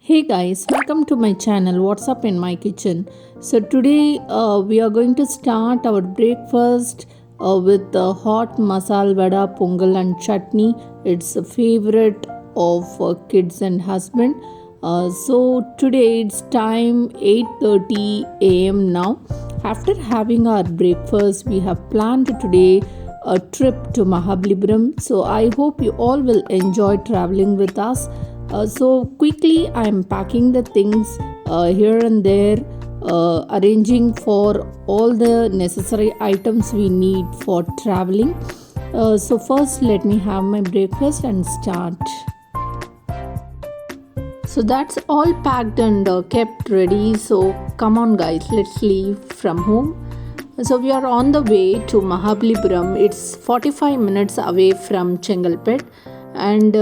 Hey guys, welcome to my channel. What's up in my kitchen? So today we are going to start our breakfast with the hot masala vada, pongal and chutney. It's a favorite of kids and husband. So today it's time 8:30 a.m. now. After having our breakfast, we have planned today a trip to Mahabalipuram. So I hope you all will enjoy traveling with us. So quickly, I am packing the things here and there, arranging for all the necessary items we need for traveling. So first, let me have my breakfast and start. So that's all packed and kept ready. So come on, guys, let's leave from home. So we are on the way to Mahabalipuram. It's 45 minutes away from Chengalpet, and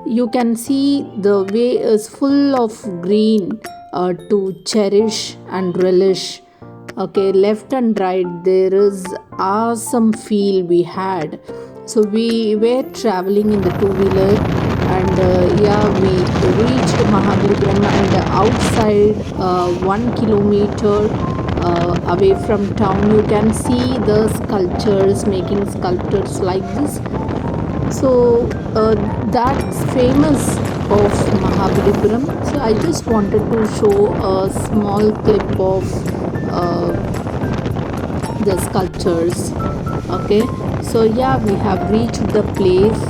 you can see the way is full of green to cherish and relish. Okay, left and right there is awesome feel we had. So we were traveling in the two-wheeler, and yeah, we reached Mahabalipuram, and outside 1 kilometer away from town you can see the sculptures making sculptures like this. So that's famous of Mahabalipuram. So I just wanted to show a small clip of uh, the sculptures. Okay, so yeah, we have reached the place,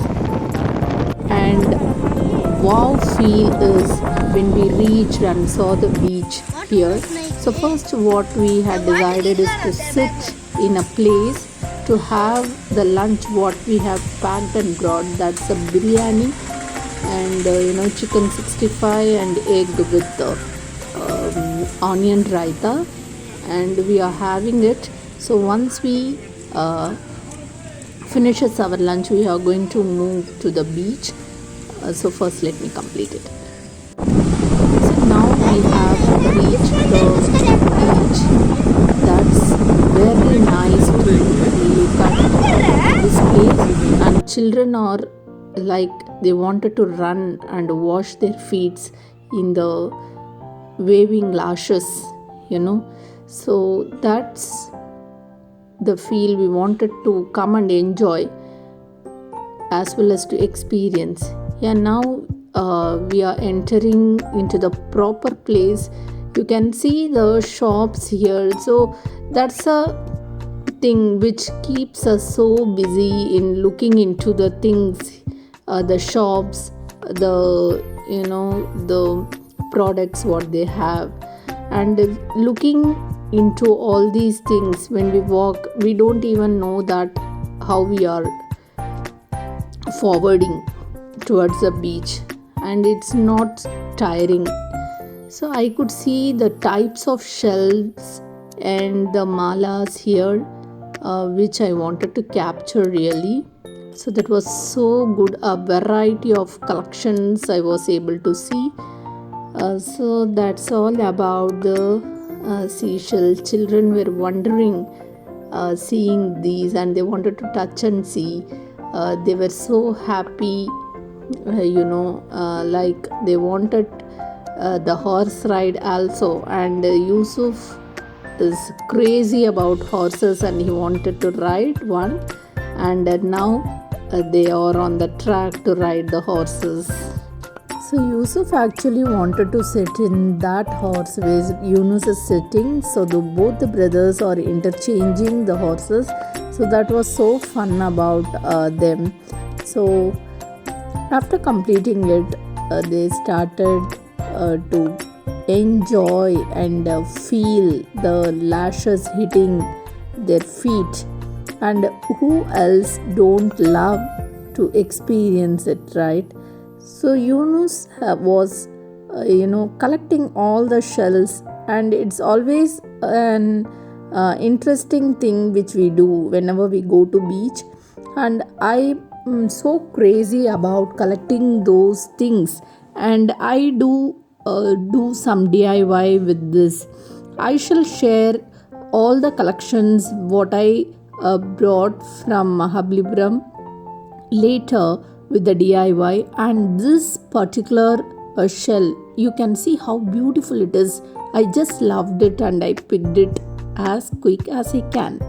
and wow feel is when we reached and saw the beach here. So first what we had decided is to sit in a place to have the lunch what we have packed and brought. That's a biryani and chicken 65 and egg with onion raita, and we are having it. So once we finishes our lunch, we are going to move to the beach. So first let me complete it. So now we have reached the beach. That's very nice to look at this place, and children are like they wanted to run and wash their feet in the waving lashes, you know. So that's the feel we wanted to come and enjoy as well as to experience. Yeah, now we are entering into the proper place. You can see the shops here. So that's a thing which keeps us so busy in looking into the things, the shops, the the products what they have, and looking into all these things. When we walk, we don't even know that how we are forwarding towards the beach, and it's not tiring. So I could see the types of shells and the malas here, which I wanted to capture really. So that was so good, a variety of collections I was able to see. So that's all about the seashell. Children were wondering seeing these, and they wanted to touch and see. They were so happy, like they wanted the horse ride also. And Yusuf is crazy about horses, and he wanted to ride one. And now they are on the track to ride the horses. So Yusuf actually wanted to sit in that horse where Yunus is sitting. So both the brothers are interchanging the horses. So that was so fun about them. So after completing it, they started to enjoy and feel the lashes hitting their feet. And who else don't love to experience it, right? So Yunus was, collecting all the shells, and it's always an interesting thing which we do whenever we go to beach. And I am so crazy about collecting those things, and I do some DIY with this. I shall share all the collections what I brought from Mahabalipuram later with the DIY. And this particular a shell. You can see how beautiful it is. I just loved it and I picked it as quick as I can.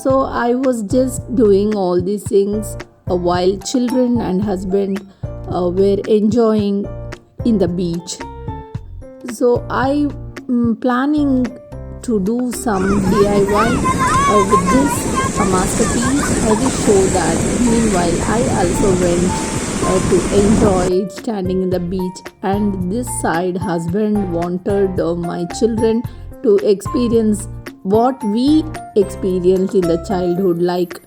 So I was just doing all these things while children and husband were enjoying in the beach. So I planning to do some DIY with this masterpiece. I will show that. Meanwhile, I also went to enjoy standing in the beach, and this side husband wanted my children to experience what we experienced in the childhood, like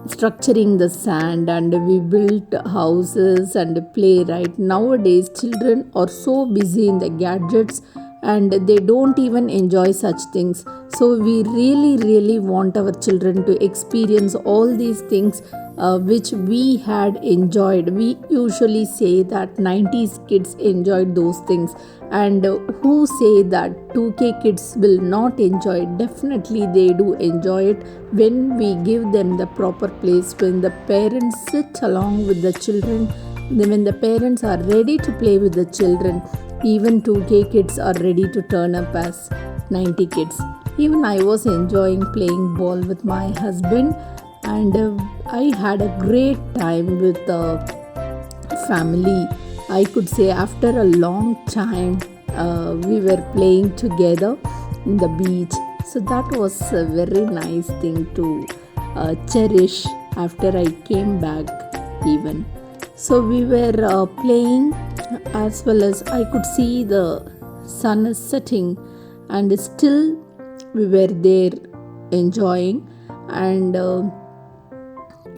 structuring the sand, and we built houses and play. Right nowadays children are so busy in the gadgets and they don't even enjoy such things. So we really want our children to experience all these things which we had enjoyed. We usually say that 90s kids enjoyed those things, and who say that 2K kids will not enjoy it? Definitely they do enjoy it when we give them the proper place, when the parents sit along with the children, when the parents are ready to play with the children. Even 2K kids are ready to turn up as 90 kids. Even I was enjoying playing ball with my husband, and I had a great time with the family. I could say after a long time we were playing together in the beach. So that was a very nice thing to cherish after I came back even. So we were playing, as well as I could see the sun is setting, and still we were there enjoying, and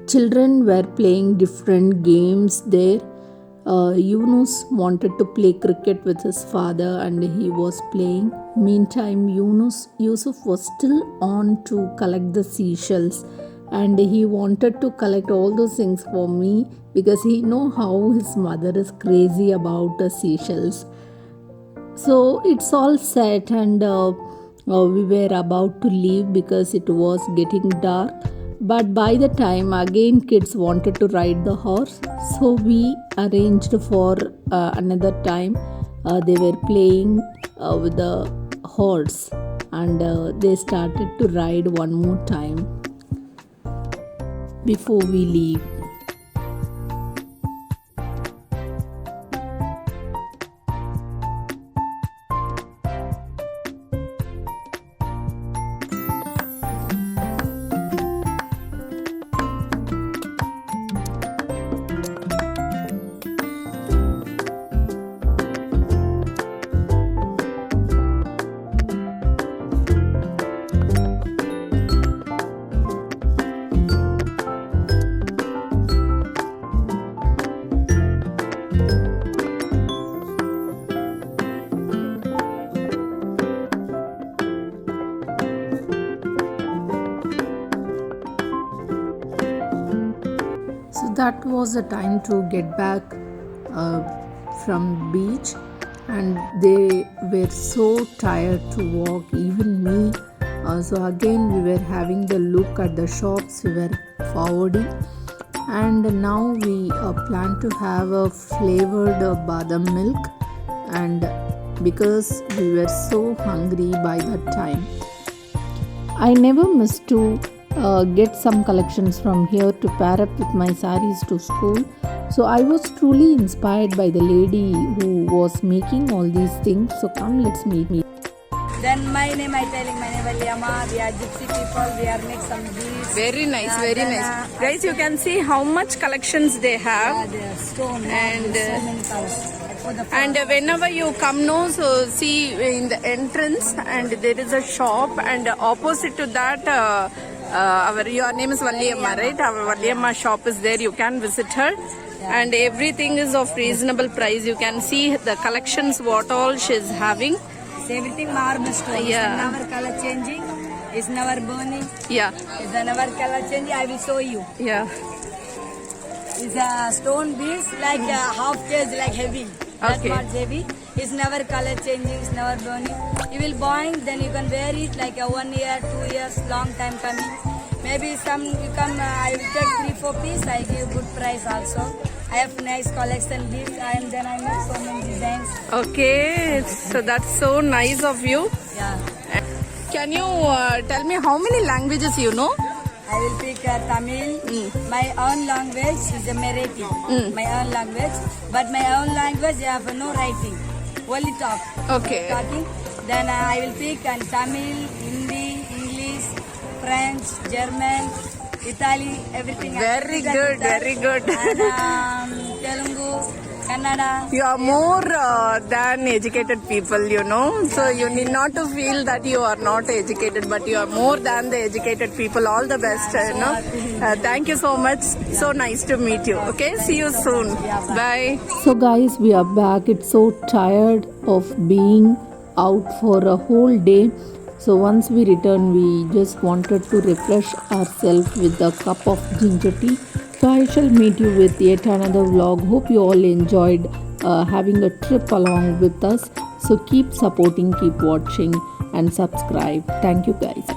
children were playing different games there. Yunus wanted to play cricket with his father and he was playing. Meantime, Yusuf was still on to collect the seashells, and he wanted to collect all those things for me because he know how his mother is crazy about the seashells. So it's all set, and we were about to leave because it was getting dark. But by the time again kids wanted to ride the horse, so we arranged for another time. They were playing with the horse, and they started to ride one more time before we leave. So that was the time to get back from beach, and they were so tired to walk, even me. So again we were having the look at the shops we were forwarding, and now we plan to have a flavored badam milk, and because we were so hungry by that time. I never miss to get some collections from here to pair up with my saris to school. So I was truly inspired by the lady who was making all these things. So come, let's meet me. Then my name I telling my name Valyama. We are gypsy people. We are make some beads. Very nice, very nice. Guys, you can see how much collections they have. They are stone. And, so many colors. And whenever you come now, so see in the entrance, and there is a shop, and opposite to that, your name is Valyamma, right? Our Valyamma shop is there. You can visit her, and everything is of reasonable price. You can see the collections, what all she is having. It's everything marble stone. Yeah. It's never color changing. It's never burning. Yeah. It's never color changing. I will show you. Yeah. It's a stone beads like half kg, like heavy. That Okay. much heavy. It's never color changing. It's never burning. You will buying, then you can wear it like a 1 year, 2 years, long time coming. Maybe some you come. I will take 3-4 piece. I give good price also. I have nice collection gifts, and then I make so many designs. Okay, so that's so nice of you. Yeah. Can you tell me how many languages you know? I will pick Tamil. My own language is a Marathi. My own language. But my own language I have no writing. Only talk. Okay. Talking. Then I will pick Tamil, Hindi, English, French, German, Italy, everything. Very good, very good. And Telugu, Kannada. You are more than educated people, you know. So you need not to feel that you are not educated, but you are more than the educated people. All the best, you know. Thank you so much. So nice to meet you. Okay, see you soon. Bye. So, guys, we are back. It's so tired of being out for a whole day. So, once we return, we just wanted to refresh ourselves with a cup of ginger tea. So, I shall meet you with yet another vlog. Hope you all enjoyed having a trip along with us. So, keep supporting, keep watching, and subscribe. Thank you, guys.